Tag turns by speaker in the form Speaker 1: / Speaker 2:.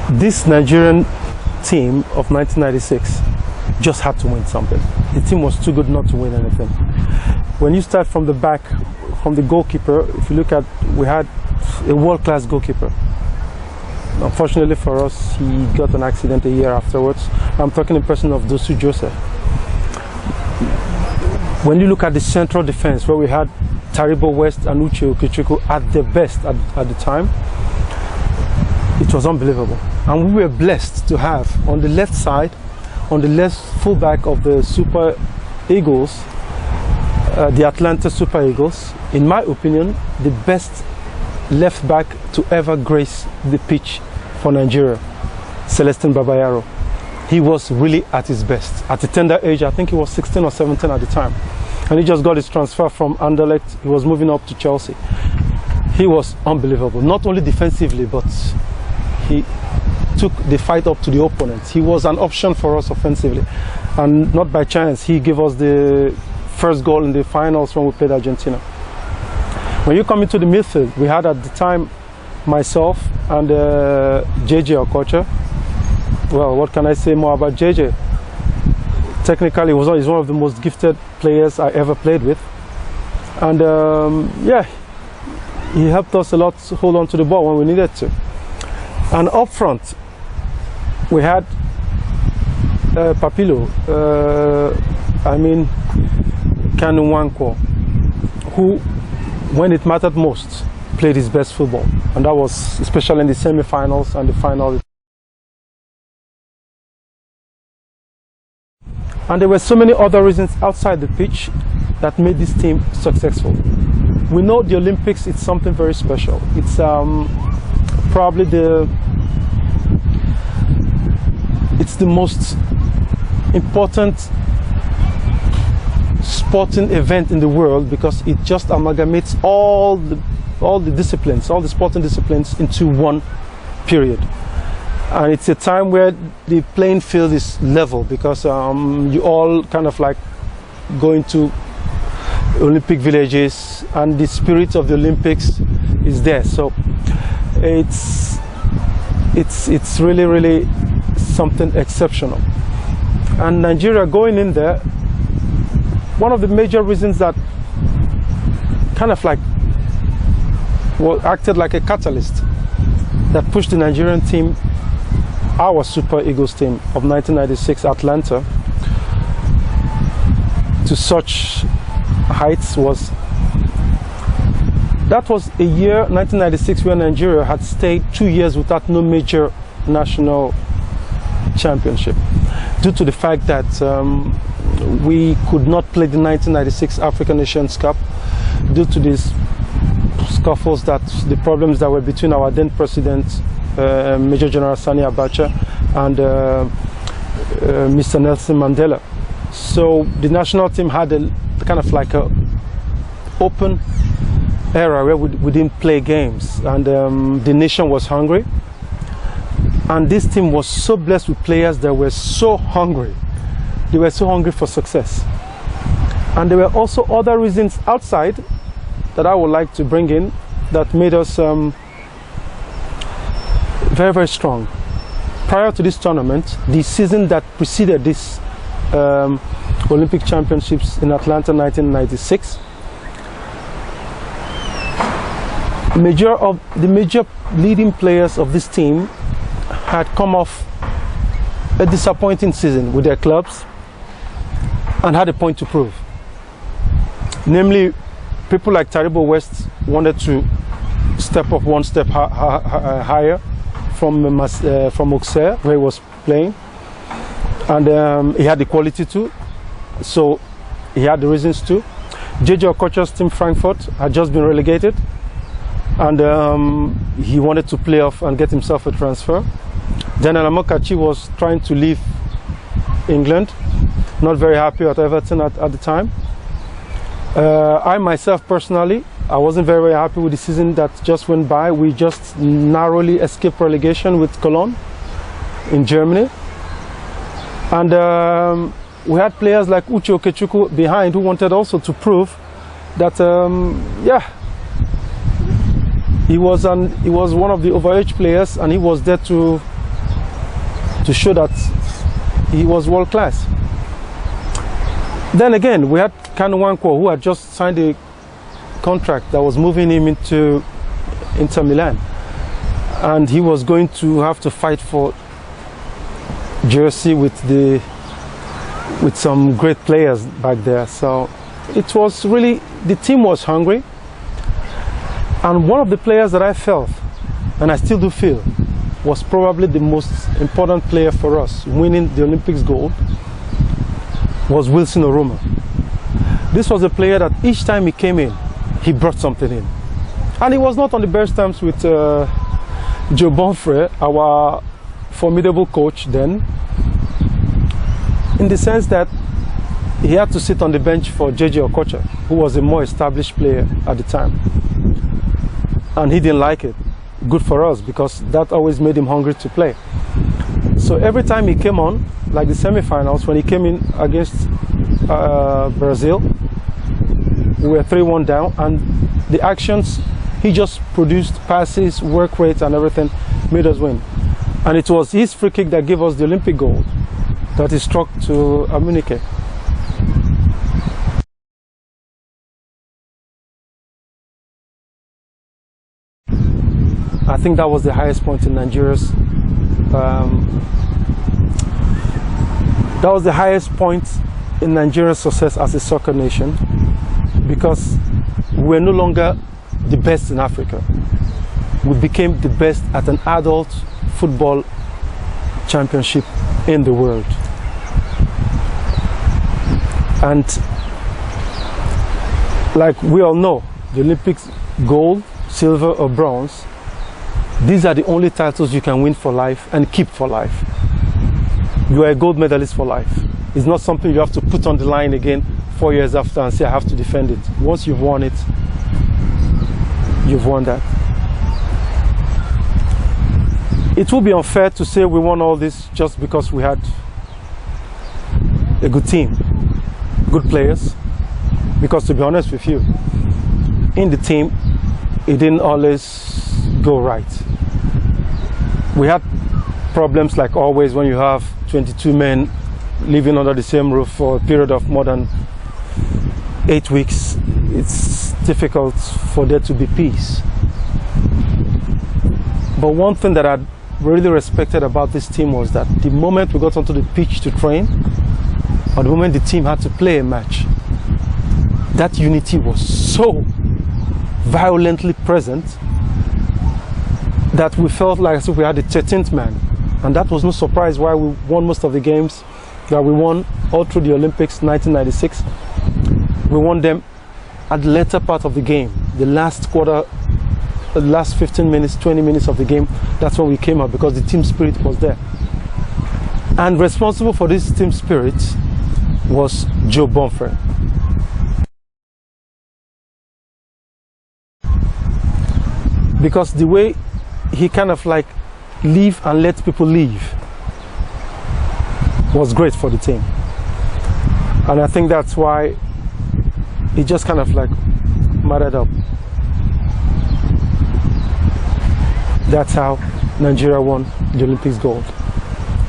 Speaker 1: This Nigerian team of 1996 just had to win something. The team was too good not to win anything. When you start from the back, from the goalkeeper, if you look at, we had a world-class goalkeeper. Unfortunately for us, he got an accident a year afterwards. I'm talking in person of Dosu Joseph. When you look at the central defense, where we had Taribo West and Uche Okechukwu at their best at the time, it was unbelievable. And we were blessed to have on the left side, on the left fullback of the Super Eagles, the Atlanta Super Eagles, in my opinion, the best left back to ever grace the pitch for Nigeria, Celestin Babayaro. He was really at his best. At a tender age, I think he was 16 or 17 at the time. And he just got his transfer from Anderlecht. He was moving up to Chelsea. He was unbelievable, not only defensively, but he took the fight up to the opponent. He was an option for us offensively. And not by chance, he gave us the first goal in the finals when we played Argentina. When you come into the midfield, we had at the time myself and JJ Okocha. Well, what can I say more about JJ? Technically, he's one of the most gifted players I ever played with. And yeah, he helped us a lot to hold on to the ball when we needed to. And up front, we had Papilo, Kanu Nwankwo, who, when it mattered most, played his best football. And that was especially in the semi-finals and the final. And there were so many other reasons outside the pitch that made this team successful. We know the Olympics, it's something very special. It's probably the most important sporting event in the world, because it just amalgamates all the disciplines, all the sporting disciplines into one period. And it's a time where the playing field is level, because you all kind of like go into Olympic villages, and the spirit of the Olympics is there. So it's really, really something exceptional. And Nigeria going in there, one of the major reasons that kind of like acted like a catalyst that pushed the Nigerian team, our Super Eagles team of 1996 Atlanta, to such heights was a year, 1996, where Nigeria had stayed 2 years without no major national championship, due to the fact that we could not play the 1996 African Nations Cup due to these scuffles, the problems that were between our then president, Major General Sani Abacha, and Mr. Nelson Mandela. So the national team had a kind of like a open era where we didn't play games, and the nation was hungry. And this team was so blessed with players that were so hungry. They were so hungry for success. And there were also other reasons outside that I would like to bring in that made us very, very strong. Prior to this tournament, the season that preceded this Olympic Championships in Atlanta 1996, the major leading players of this team had come off a disappointing season with their clubs and had a point to prove. Namely, people like Taribo West wanted to step up one step higher from Oliseh, where he was playing, and he had the quality to, so he had the reasons to. JJ Okocha's team Frankfurt had just been relegated, and he wanted to play off and get himself a transfer. Daniel Amokachi was trying to leave England, not very happy at Everton at the time. I myself personally I wasn't very happy with the season that just went by. We just narrowly escaped relegation with Cologne in Germany. And we had players like Uche Okechukwu behind who wanted also to prove that, yeah, he was one of the overage players, and he was there to show that he was world class. Then again, we had Kanu Nwankwo, who had just signed a contract that was moving him into Inter Milan, and he was going to have to fight for jersey with some great players back there. So it was really, the team was hungry, and one of the players that I felt, and I still do feel, was probably the most important player for us winning the Olympics gold was Wilson Oruma. This was a player that each time he came in, he brought something in. And he was not on the best terms with Joe Bonfrey, our formidable coach then, in the sense that he had to sit on the bench for JJ Okocha, who was a more established player at the time. And he didn't like it. Good for us, because that always made him hungry to play. So every time he came on, like the semi-finals, when he came in against Brazil, we were 3-1 down, and the actions, he just produced passes, work rate and everything, made us win. And it was his free kick that gave us the Olympic gold that he struck to Amunike. I think that was the highest point in Nigeria's success as a soccer nation, because we're no longer the best in Africa. We became the best at an adult football championship in the world. And like we all know, the Olympics gold, silver or bronze, these are the only titles you can win for life and keep for life. You are a gold medalist for life. It's not something you have to put on the line again 4 years after and say I have to defend it. Once you've won it, you've won that. It would be unfair to say we won all this just because we had a good team, good players, because to be honest with you, in the team, it didn't always go right. We had problems like always when you have 22 men living under the same roof for a period of more than 8 weeks. It's difficult for there to be peace. But one thing that I really respected about this team was that the moment we got onto the pitch to train, or the moment the team had to play a match, that unity was so violently present that we felt like as if we had the 13th man. And that was no surprise why we won most of the games that we won all through the Olympics 1996. We won them at the later part of the game, the last quarter, the last 15 minutes, 20 minutes of the game. That's when we came up, because the team spirit was there. And responsible for this team spirit was Joe Bonfrey. Because the way he kind of like leave and let people leave was great for the team. And I think that's why it just kind of like mattered up. That's how Nigeria won the Olympics gold.